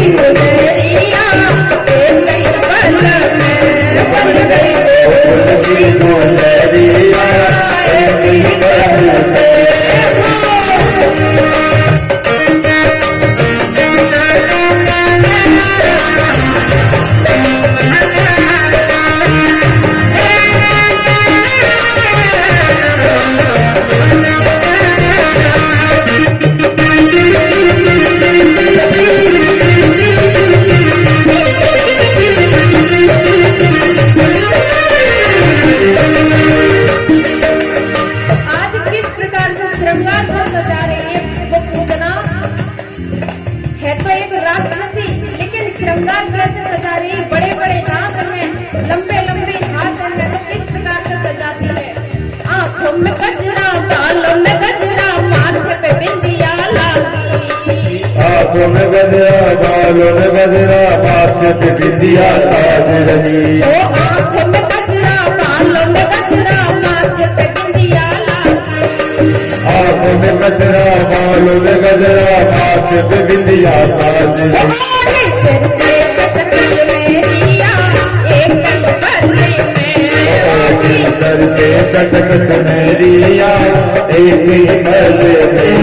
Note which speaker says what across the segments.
Speaker 1: गुजरिया एक ही पल में बन गई गोकुल की गुजरिया एक ही पल में। श्रृंगार कैसे सजा रही, बड़े बड़े दांत हैं, लंबे लंबे हाथ हैं, तो किस प्रकार से सजाती है। आंखों में गजरा, बालों में गजरा, माथे पे बिंदिया लागी।
Speaker 2: आंखों में गजरा, बालों में गजरा, माथे पे बिंदिया साज रही।
Speaker 1: ओ आंखों में गजरा, बालों में गजरा, माथे पे बिंदिया लागी।
Speaker 2: आंखों में गजरा, बालों में गजरा, माथे पे बिंदिया साज रही।
Speaker 1: सिर से चटक चुनरिया एक ही पल में,
Speaker 2: सर से चटक चुनरिया एक ही पल में।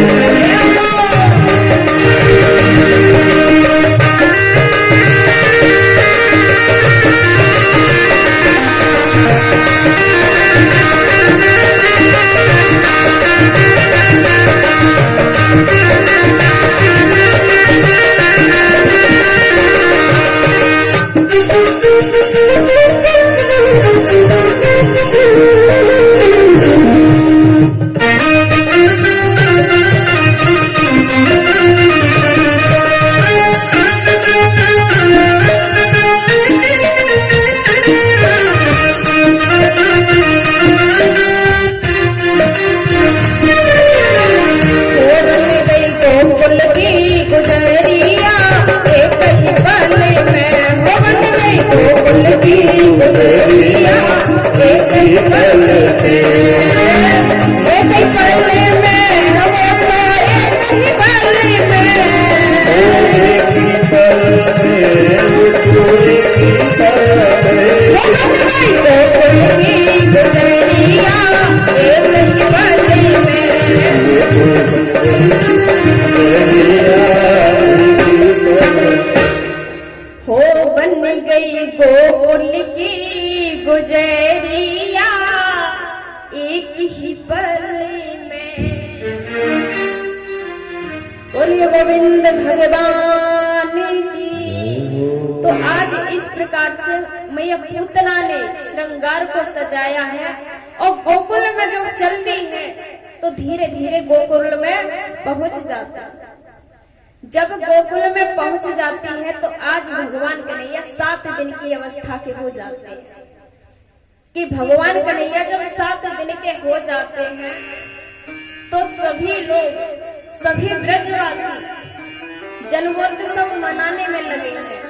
Speaker 1: गोकुल की गुजरिया एक ही पल में। बोलिए गोविंद भगवान की। तो आज इस प्रकार से मैया पूतना ने श्रृंगार को सजाया है और गोकुल में जब चलती है तो धीरे धीरे गोकुल में पहुंच जाता है। जब गोकुल में पहुंच जाती है तो आज भगवान कन्हैया 7 दिन की अवस्था के हो जाते हैं कि भगवान कन्हैया जब 7 दिन के हो जाते हैं तो सभी लोग, सभी ब्रजवासी जन्मोत्सव मनाने में लगे हैं।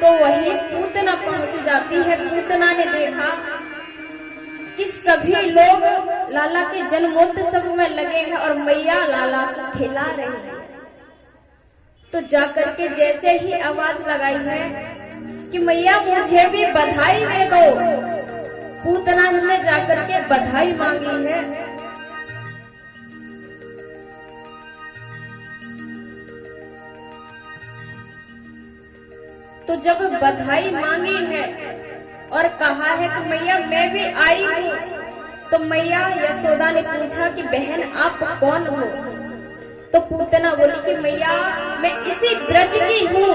Speaker 1: तो वही पूतना पहुंच जाती है। पूतना ने देखा कि सभी लोग लाला के जन्मोत्सव में लगे हैं और मैया लाला को खिला रही है। तो जाकर के जैसे ही आवाज लगाई है कि मैया मुझे भी बधाई दे दो, पूतना ने जाकर के बधाई मांगी है। तो जब बधाई मांगी है और कहा है कि मैया मैं भी आई हूँ, तो मैया यशोदा ने पूछा कि बहन आप कौन हो। तो पूतना बोली कि मैया मैं इसी ब्रज की हूँ,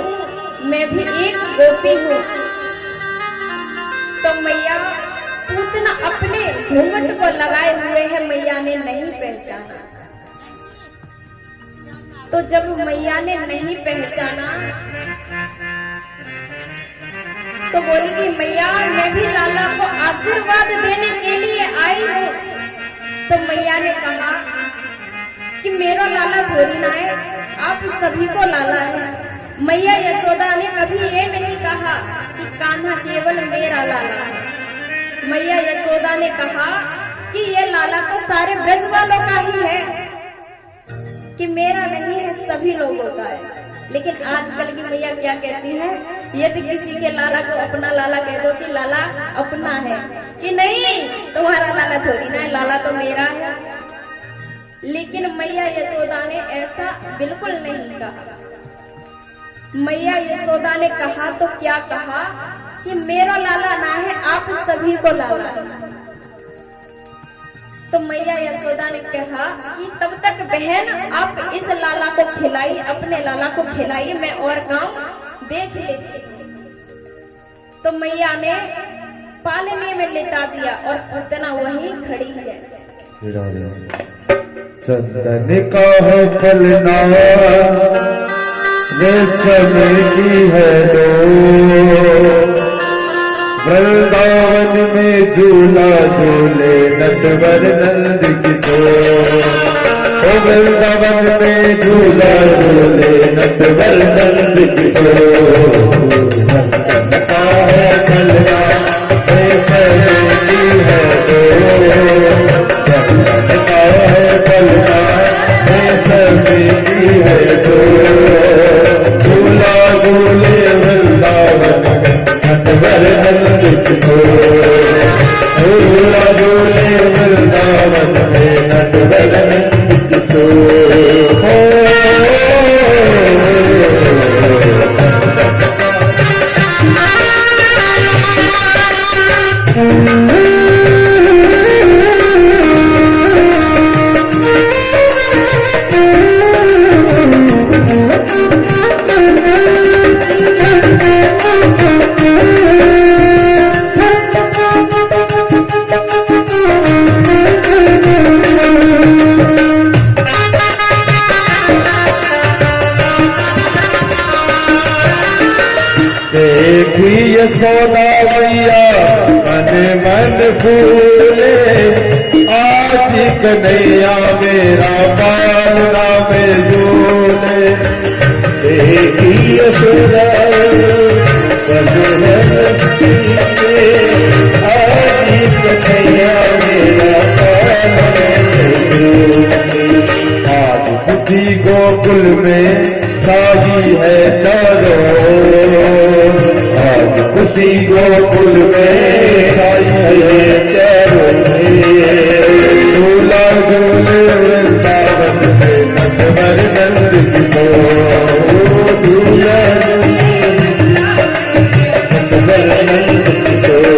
Speaker 1: मैं भी एक गोपी हूँ। तो मैया पूतना अपने घूंघट को लगाए हुए है, मैया ने नहीं पहचाना। तो जब मैया ने नहीं पहचाना तो बोली कि मैया मैं भी लाला को आशीर्वाद देने के लिए आई हूँ। तो मैया ने कहा कि मेरा लाला थोड़ी ना है, आप सभी को लाला है। मैया यशोदा ने कभी ये नहीं कहा कि कान्हा केवल मेरा लाला है। मैया यशोदा ने कहा कि ये लाला तो सारे ब्रज वालों का ही है। कि मेरा नहीं है, सभी लोगों का है। लेकिन आजकल की मैया क्या कहती है, यदि किसी के लाला को अपना लाला कह दो कि लाला अपना है, कि नहीं तुम्हारा लाला थोड़ी ना है, लाला तो मेरा है। लेकिन मैया यशोदा ने ऐसा बिल्कुल नहीं कहा। मैया यशोदा ने कहा तो क्या कहा कि मेरा लाला ना है, आप सभी को लाला है। तो मैया यशोदा ने कहा कि तब तक बहन आप इस लाला को खिलाइए, अपने लाला को खिलाइए, मैं और काम देख लेती हूँ। तो मैया ने पालने में लिटा दिया और पूतना वहीं खड़ी है।
Speaker 2: चंदन का है पलना, रेशम की है डोर, वृंदावन में झूला झूले नटवर नंद किशोर। ओ वृंदावन में झूला झूले नटवर नंद किशोर। चंदन का है पलना, रेशम की है डोर, चंदन का है पलना, रेशम की है डोर। झूला झूले वृंदावन में नटवर नंद किशोर। झूला झूले वृंदावन में नटवर नंद किशोर। देखी यशोदा मैया मन मन फूले, आज कन्हैया मेरा पालना में झूले। देखी यशोदा मन मन फूले, आज कन्हैया मेरा पालना में झूले। आज खुशी गोकुल में छाई है चारों, आज खुशी गोकुल में छाई है चारों। झूला झूले वृंदावन में नटवर नंद किशोर। झूला झूले नटवर नंद किशोर।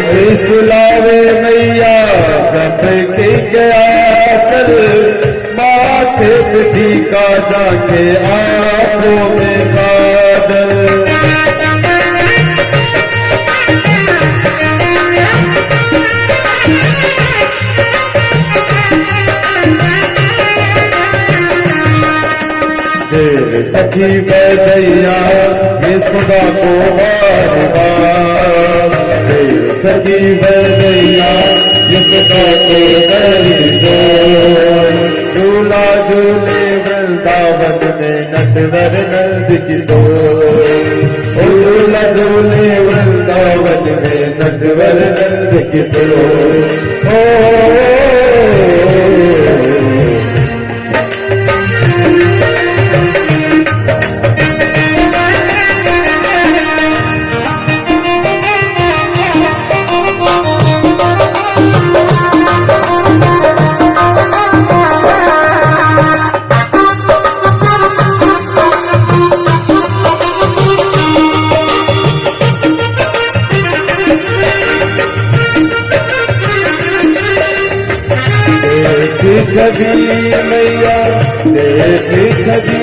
Speaker 2: के सुलावे मैया जब के गया चल, माथे पे टीका जाके आंखों में काजल। तेरे सखी बैदैया ये सदा को बार बार, तेरे सखी बैदैया ये सदा को दरिदोर। झूला झूले वृंदावन में नटवर नंद किशोर। झूला झूले वृंदावन में नटवर नंद किशोर। छवि मैया देखी छवि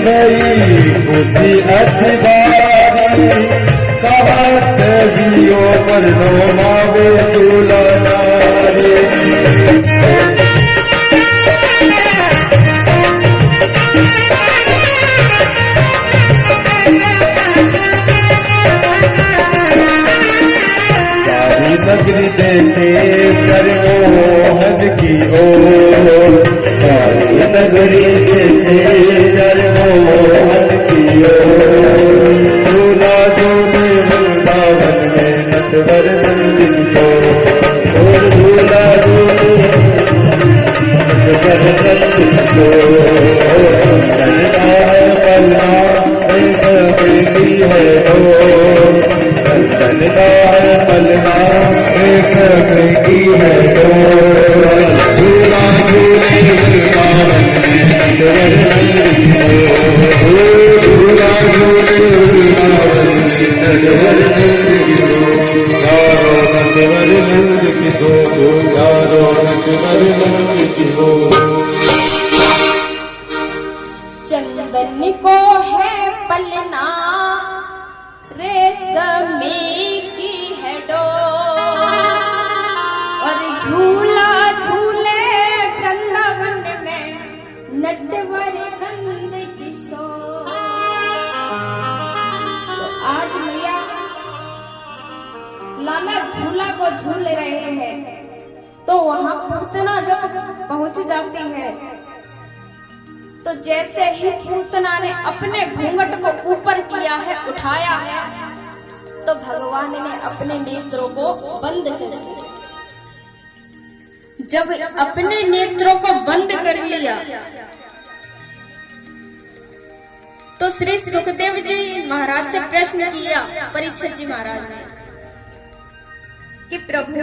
Speaker 2: भई खुशी अखबारी, कहा छवियों पर नो मावे झूला नारी। थे जरमोहन की ओर, काली नगरी में थे जरमोहन की ओर। झूला झूले वृंदावन में नटवर नंदिन को, और झूला झूले नटवर नंदिन को। नंदन है पलना की है डोर, नंदन का है पलना की है डोर। झूला झूले वृंदावन में नटवर नंदिन को, झूला झूले वृंदावन में नटवर नंदिन को। यारो नटवर नंद किशोर, यारो नटवर नंद किशोर।
Speaker 1: चंदन को है पलना रेशमी की है डोर, और झूला झूले वृंदावन में नटवर नंद किशोर। तो आज मैया लाला झूला को झूल रहे हैं, तो वहां पूतना जब पहुंच जाती है, तो जैसे ही पूतना ने अपने घूंघट को ऊपर किया है, उठाया है, तो भगवान ने अपने नेत्रों को बंद कर दिया। जब अपने नेत्रों को बंद कर लिया, तो श्री सुखदेव जी महाराज से प्रश्न किया, परीक्षित जी महाराज ने, कि प्रभु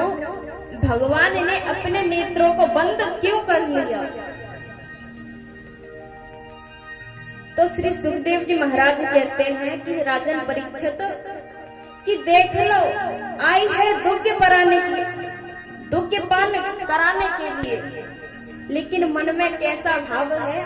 Speaker 1: भगवान ने अपने नेत्रों को बंद क्यों कर लिया? तो श्री सुखदेव जी महाराज कहते हैं कि राजन परीक्षित, कि देख लो, आई है दुग्ध पाने की, दुग्ध पान कराने के लिए, लेकिन मन में कैसा भाव है